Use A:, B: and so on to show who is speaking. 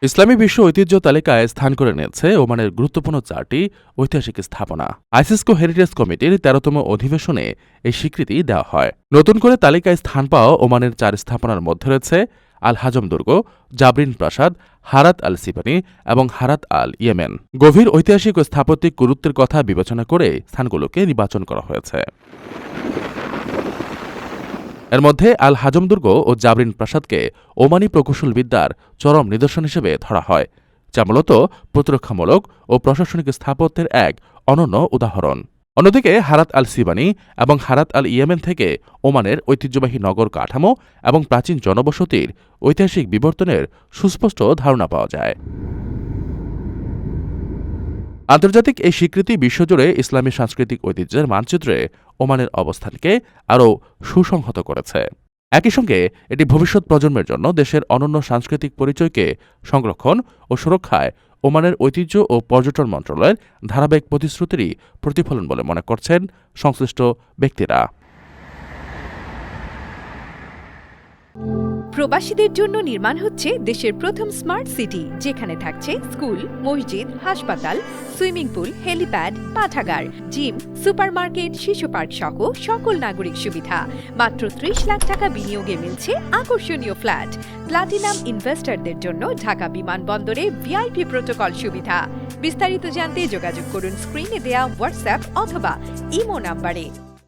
A: ইসলামী বিশ্ব ঐতিহ্য তালিকায় স্থান করে নিয়েছে ওমানের গুরুত্বপূর্ণ 4টি ঐতিহাসিক স্থাপনা। আইসিসকো হেরিটেজ কমিটির 13তম অধিবেশনে এই স্বীকৃতি দেওয়া হয়। নতুন করে তালিকায় স্থান পাওয়া ওমানের 4 স্থাপনার মধ্যে রয়েছে আল হাজম দুর্গ, জাবরিন প্রাসাদ, হারাত আল সিবানি এবং হারাত আল ইয়েমেন। গভীর ঐতিহাসিক ও স্থাপত্যিক গুরুত্বের কথা বিবেচনা করে স্থানগুলোকে নির্বাচন করা হয়েছে। এর মধ্যে আল হাজম দুর্গ ও জাবরিন প্রাসাদকে ওমানি প্রকৌশলবিদ্যার চরম নিদর্শন হিসেবে ধরা হয়, যা মূলত প্রতিরক্ষামূলক ও প্রশাসনিক স্থাপত্যের এক অনন্য উদাহরণ। অন্যদিকে হারাত আল সিবানি এবং হারাত আল ইয়েমেন থেকে ওমানের ঐতিহ্যবাহী নগর কাঠামো এবং প্রাচীন জনবসতির ঐতিহাসিক বিবর্তনের সুস্পষ্ট ধারণা পাওয়া যায়। আন্তর্জাতিক এই স্বীকৃতি বিশ্বজুড়ে ইসলামী সাংস্কৃতিক ঐতিহ্যের মানচিত্রে ওমানের অবস্থানকে আরও সুসংহত করেছে। একই সঙ্গে এটি ভবিষ্যৎ প্রজন্মের জন্য দেশের অনন্য সাংস্কৃতিক পরিচয়কে সংরক্ষণ ও সুরক্ষায় ওমানের ঐতিহ্য ও পর্যটন মন্ত্রণালয়ের ধারাবাহিক প্রতিশ্রুতিরই প্রতিফলন বলে মনে করছেন সংশ্লিষ্ট ব্যক্তিরা।
B: প্রবাসীদের জন্য নির্মাণ হচ্ছে দেশের প্রথম স্মার্ট সিটি, যেখানে থাকছে স্কুল, মসজিদ, হাসপাতাল, সুইমিং পুল, হেলিপ্যাড, পাঠাগার, জিম, সুপারমার্কেট, শিশু পার্ক সহ সকল নাগরিক সুবিধা। মাত্র 30 লাখ টাকা বিনিয়োগে মিলছে আকর্ষণীয় ফ্ল্যাট। প্লাটিনাম ইনভেস্টরদের জন্য ঢাকা বিমানবন্দরে ভিআইপি প্রোটোকল সুবিধা। বিস্তারিত জানতে যোগাযোগ করুন স্ক্রিনে দেয়া হোয়াটসঅ্যাপ অথবা ইমো নাম্বারে।